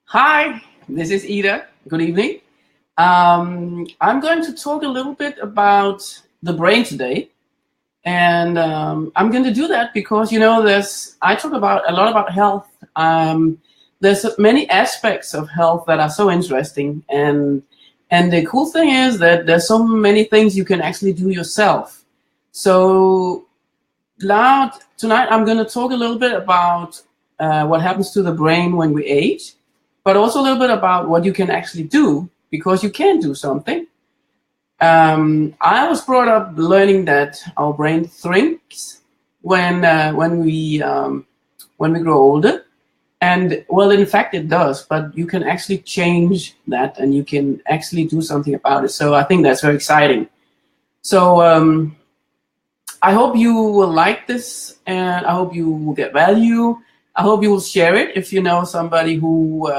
Hi, this is Ida. Good evening. I'm going to talk a little bit about the brain today, and I'm going to do that because there's I talk about a lot about health. There's many aspects of health that are so interesting, and the cool thing is that there's so many things you can actually do yourself. So tonight I'm going to talk a little bit about what happens to the brain when we age, but also a little bit about what you can actually do because you can do something. I was brought up learning that our brain shrinks when we grow older, and well, in fact, it does. But you can actually change that, and you can actually do something about it. So I think that's very exciting. So I hope you will like this, and I hope you will get value. I hope you will share it if you know somebody who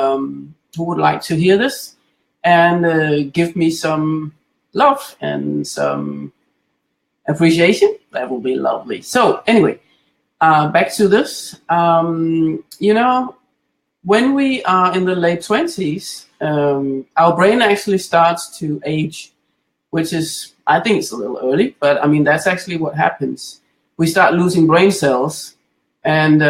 would like to hear this, and give me some love and some appreciation. That will be lovely. So anyway, back to this. When we are in the late 20s, our brain actually starts to age, which is, I think it's a little early, but I mean, that's actually what happens. We start losing brain cells. And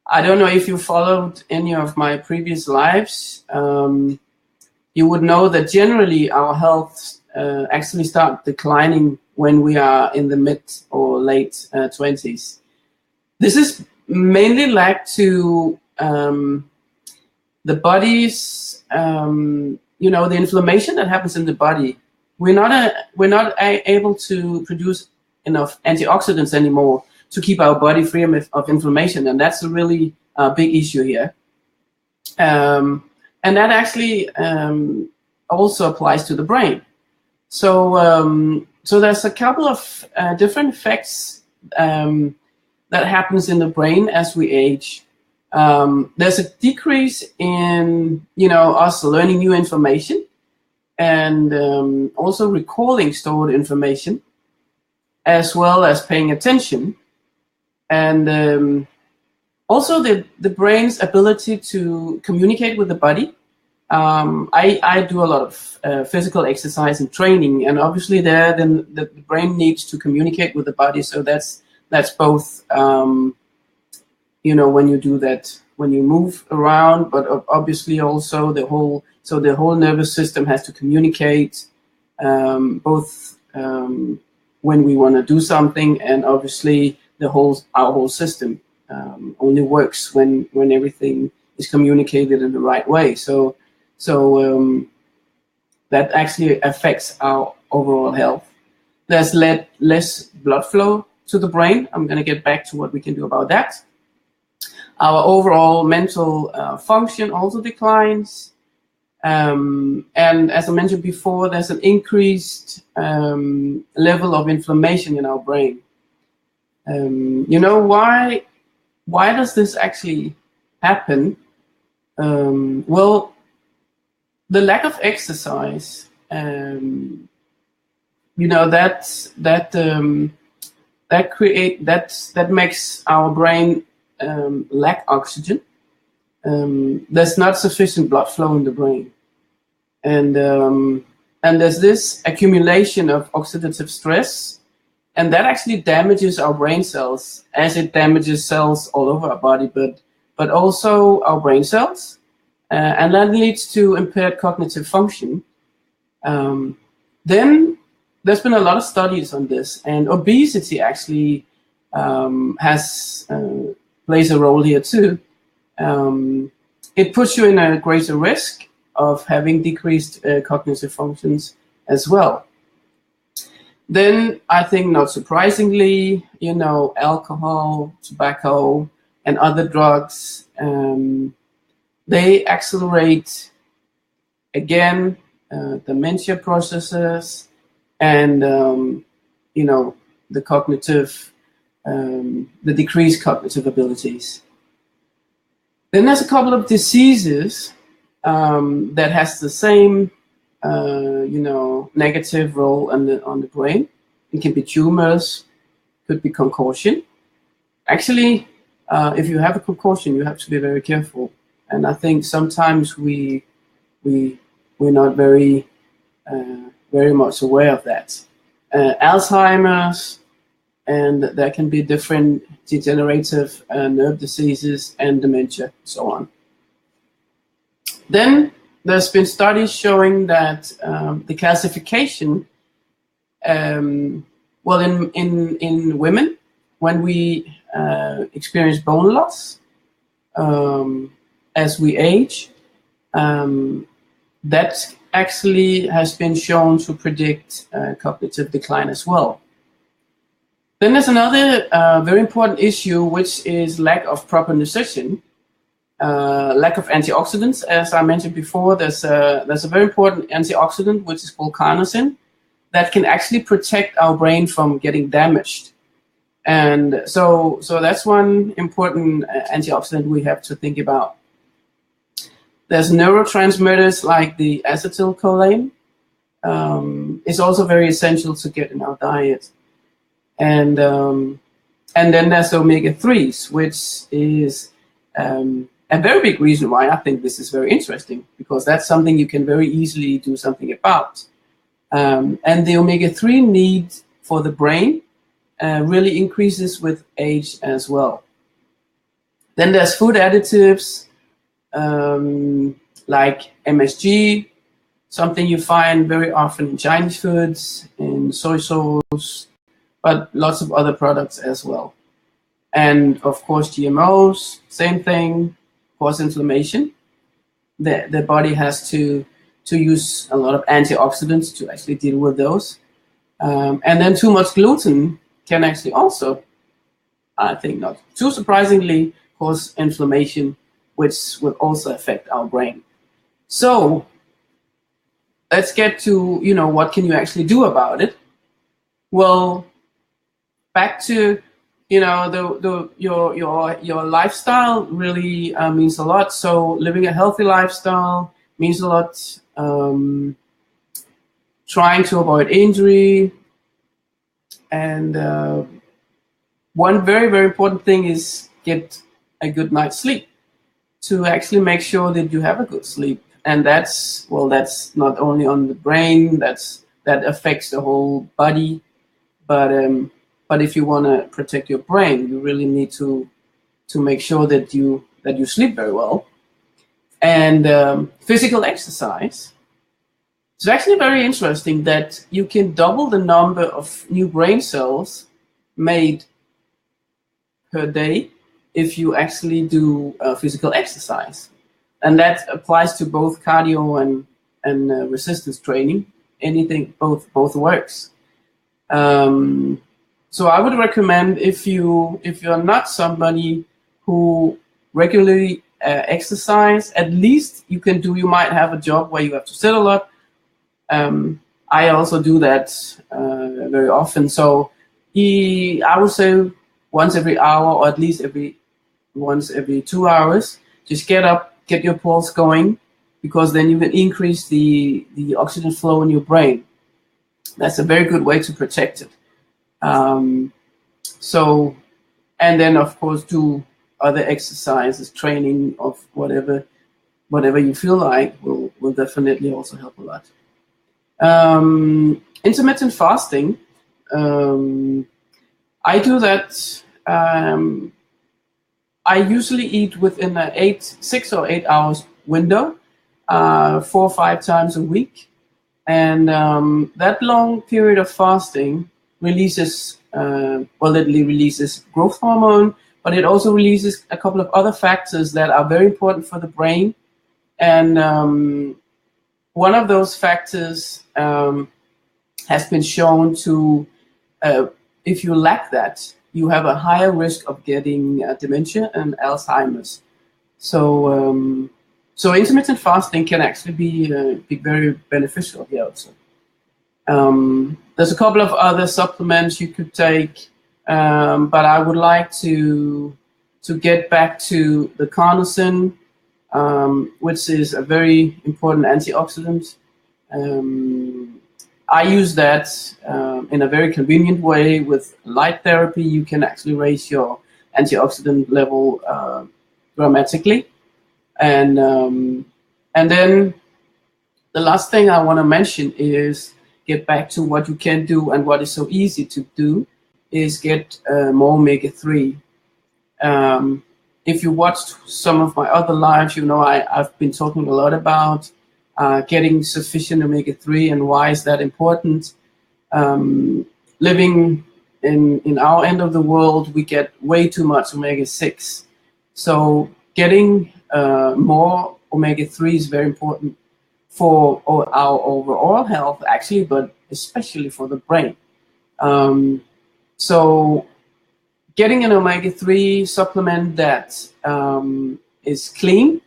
I don't know if you followed any of my previous lives. You would know that generally our health actually start declining when we are in the mid or late 20s. This is mainly linked to the body's, the inflammation that happens in the body. We're not able to produce enough antioxidants anymore to keep our body free of inflammation, and that's a really big issue here. And that actually also applies to the brain. So there's a couple of different effects that happens in the brain as we age. There's a decrease in us learning new information, and also recalling stored information, as well as paying attention, and also the brain's ability to communicate with the body. I do a lot of physical exercise and training, and obviously then the brain needs to communicate with the body. So that's both when you do that, when you move around, but obviously also the whole nervous system has to communicate, both when we want to do something, and obviously our whole system only works when everything is communicated in the right way. So that actually affects our overall health. There's less blood flow to the brain. I'm going to get back to what we can do about that. Our overall mental function also declines. And as I mentioned before, there's an increased level of inflammation in our brain. Why does this actually happen? Well, the lack of exercise, that makes our brain lack oxygen. There's not sufficient blood flow in the brain, and there's this accumulation of oxidative stress, and that actually damages our brain cells, as it damages cells all over our body, but also our brain cells, and that leads to impaired cognitive function. Then there's been a lot of studies on this, and obesity actually plays a role here too. It puts you in a greater risk of having decreased cognitive functions as well. Then I think, not surprisingly, alcohol, tobacco, and other drugs, they accelerate, again, dementia processes, and the decreased cognitive abilities. Then there's a couple of diseases that has the same negative role on the brain. It can be tumors, could be concussion. Actually, if you have a concussion, you have to be very careful. and I think sometimes we're not very much aware of that. Alzheimer's, and there can be different degenerative nerve diseases and dementia, so on. Then there's been studies showing that the calcification, well, in women, when we experience bone loss as we age, that actually has been shown to predict cognitive decline as well. Then there's another very important issue, which is lack of proper nutrition, lack of antioxidants. As I mentioned before, there's a very important antioxidant, which is called carnosine, that can actually protect our brain from getting damaged. And so that's one important antioxidant we have to think about. There's neurotransmitters like the acetylcholine. It's also very essential to get in our diet. And then there's omega-3s, which is a very big reason why I think this is very interesting, because that's something you can very easily do something about. And the omega-3 need for the brain really increases with age as well. Then there's food additives like MSG, something you find very often in Chinese foods, in soy sauce, but lots of other products as well. And of course, GMOs, same thing, cause inflammation. The body has to use a lot of antioxidants to actually deal with those. And then too much gluten can actually also, I think not too surprisingly, cause inflammation, which will also affect our brain. So let's get to, what can you actually do about it? Well, back to, your lifestyle really means a lot. So living a healthy lifestyle means a lot. Trying to avoid injury. And one very, very important thing is get a good night's sleep, to actually make sure that you have a good sleep. And that's not only on the brain, that affects the whole body. But if you want to protect your brain, you really need to make sure that you sleep very well. And physical exercise. It's actually very interesting that you can double the number of new brain cells made per day if you actually do physical exercise. And that applies to both cardio and resistance training. Anything, both works. So I would recommend, if you're not somebody who regularly exercise, at least you might have a job where you have to sit a lot. I also do that very often. So I would say once every hour, or at least once every 2 hours, just get up, get your pulse going, because then you can increase the oxygen flow in your brain. That's a very good way to protect it. And then of course do other exercises, training of whatever you feel like will definitely also help a lot. Intermittent fasting, I do that. I usually eat within a 6 or 8 hours window, 4 or 5 times a week. And that long period of fasting releases, it releases growth hormone, but it also releases a couple of other factors that are very important for the brain. And one of those factors has been shown to, if you lack that, you have a higher risk of getting dementia and Alzheimer's. So intermittent fasting can actually be very beneficial here also. There's a couple of other supplements you could take, but I would like to get back to the carnosine, which is a very important antioxidant. I use that in a very convenient way. With light therapy, you can actually raise your antioxidant level dramatically. And then the last thing I want to mention is get back to what you can do and what is so easy to do is get more omega-3. If you watched some of my other lives, you know I've been talking a lot about getting sufficient omega-3 and why is that important. Living in our end of the world, we get way too much omega-6. So getting more omega-3 is very important for our overall health, actually, but especially for the brain. So getting an omega-3 supplement that is clean.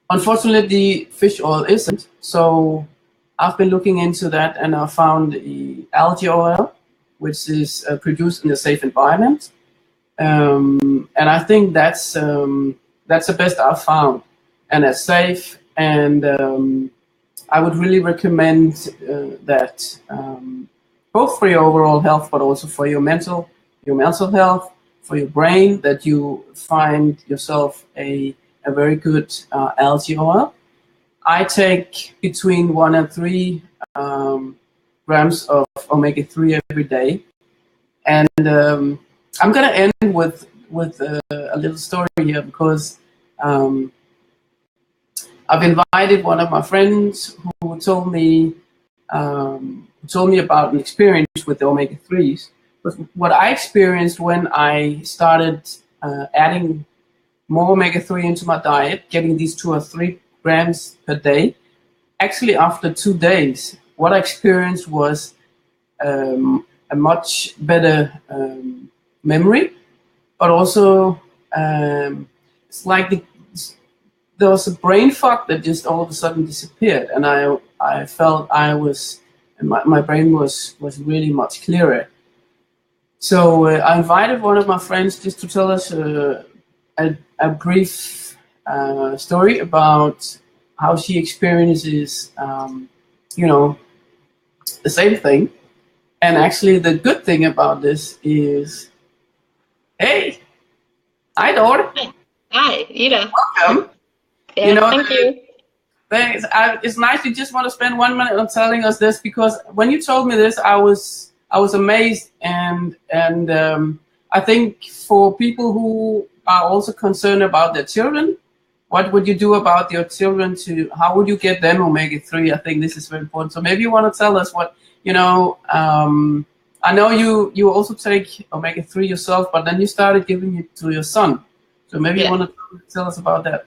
Unfortunately, fish oil isn't. So I've been looking into that, and I found the algae oil, which is produced in a safe environment. And I think that's the best I've found, and it's safe. And I would really recommend that both for your overall health, but also for your mental health, for your brain, that you find yourself a very good algae oil. I take between 1 and 3 grams of omega-3 every day, and I'm gonna end with a little story here because I've invited one of my friends who told me about an experience with the omega-3s. But what I experienced when I started adding more omega-3 into my diet, getting these 2 or 3 grams per day, actually after 2 days, what I experienced was a much better memory, but also it's like there was a brain fog that just all of a sudden disappeared, and I felt my brain was really much clearer. So I invited one of my friends just to tell us a brief story about how she experiences, the same thing. And actually, the good thing about this is, hey, hi, Dorte. Hi, Ida. Welcome. Yeah, thank you. Thanks. It's nice you just want to spend 1 minute on telling us this, because when you told me this, I was amazed, and I think for people who are also concerned about their children, what would you do about your children? How would you get them omega-3? I think this is very important. So maybe you want to tell us what I know you also take omega-3 yourself, but then you started giving it to your son. So maybe you want to tell us about that.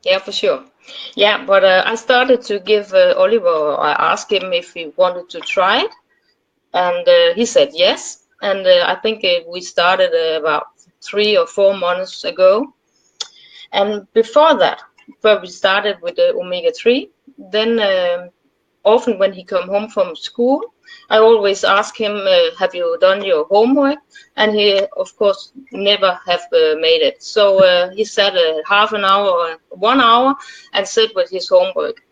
Yeah, for sure. Yeah, but I started to give Oliver. I asked him if he wanted to try it, and he said yes. And I think we started about 3 or 4 months ago. And before that, where we started with the omega-3, then often when he come home from school, I always ask him, have you done your homework? And he, of course, never have made it. So he sat half an hour or 1 hour and sat with his homework.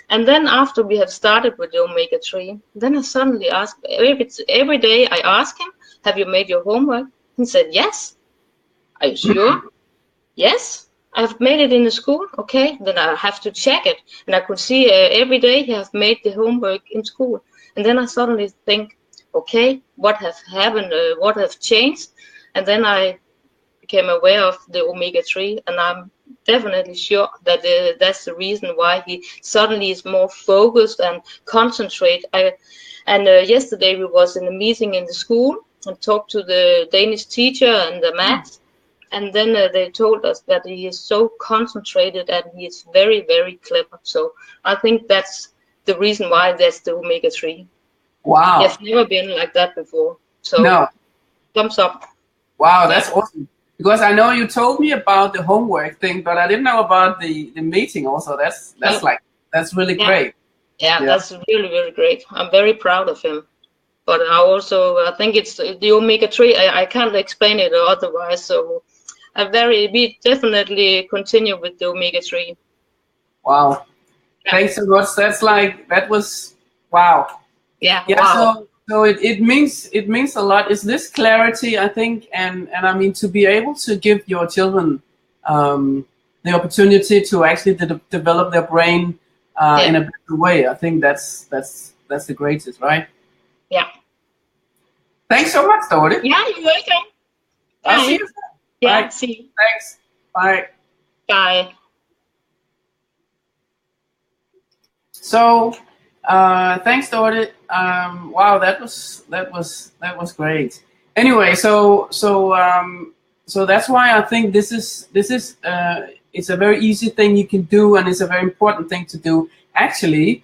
And then after we have started with the omega-3, then I suddenly asked, every day I ask him, have you made your homework? He said, yes. Are you sure? Yes. I've made it in the school. Okay, then I have to check it. And I could see every day he has made the homework in school. And then I suddenly think, okay, what has happened? What has changed? And then I became aware of the omega-3, and I'm definitely sure that that's the reason why he suddenly is more focused and concentrate. Yesterday we was in a meeting in the school and talked to the Danish teacher and the maths. And then they told us that he is so concentrated and he is very, very clever. So I think that's the reason why there's the omega-3. Wow. It's never been like that before. So no. Thumbs up. Wow, that's awesome. Because I know you told me about the homework thing, but I didn't know about the meeting also. That's really great. Yeah, that's really, really great. I'm very proud of him. But I think it's the omega-3. I can't explain it otherwise. So we definitely continue with the omega-3. Wow. Yeah. Thanks so much. That was wow. Yeah. Wow. So it means a lot. Is this clarity, I think, and I mean, to be able to give your children the opportunity to actually develop their brain in a better way. I think that's the greatest, right? Yeah. Thanks so much, Dorte. Yeah, you're welcome. I'll see you. Yeah, Bye. see you. Thanks. Bye. Bye. So, thanks, Dorte. Wow, that was great. Anyway, so that's why I think this is it's a very easy thing you can do, and it's a very important thing to do. Actually,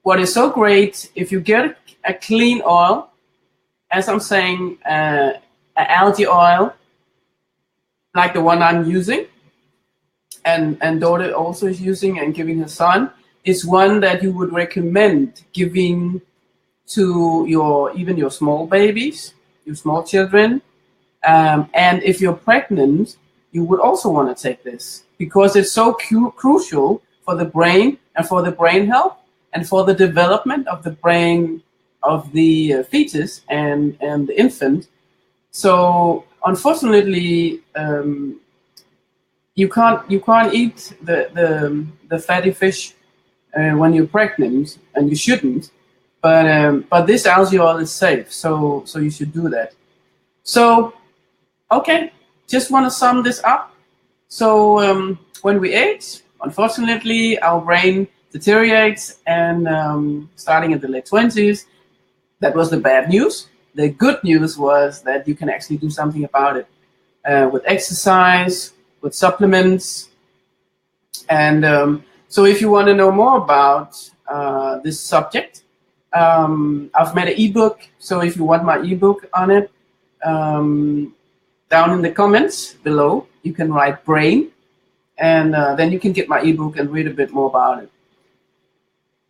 what is so great, if you get a clean oil, as I'm saying, an algae oil, like the one I'm using, and Dorte also is using and giving her son, is one that you would recommend giving to even your small babies, your small children. And if you're pregnant, you would also want to take this because it's so crucial for the brain and for the brain health and for the development of the brain of the fetus and the infant. So unfortunately, you can't eat the fatty fish when you're pregnant, and you shouldn't. But this algae oil is safe, so you should do that. So, okay, just want to sum this up. So when we age, unfortunately, our brain deteriorates, and starting at the late 20s, that was the bad news. The good news was that you can actually do something about it with exercise, with supplements, and so if you want to know more about this subject, I've made an ebook. So if you want my ebook on it, down in the comments below, you can write brain, and then you can get my ebook and read a bit more about it.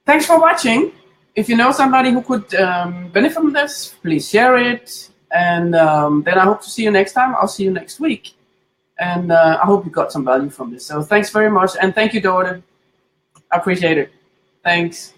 Thanks for watching. If you know somebody who could benefit from this, please share it. And then I hope to see you next time. I'll see you next week. And I hope you got some value from this. So thanks very much. And thank you, Dorte. I appreciate it. Thanks.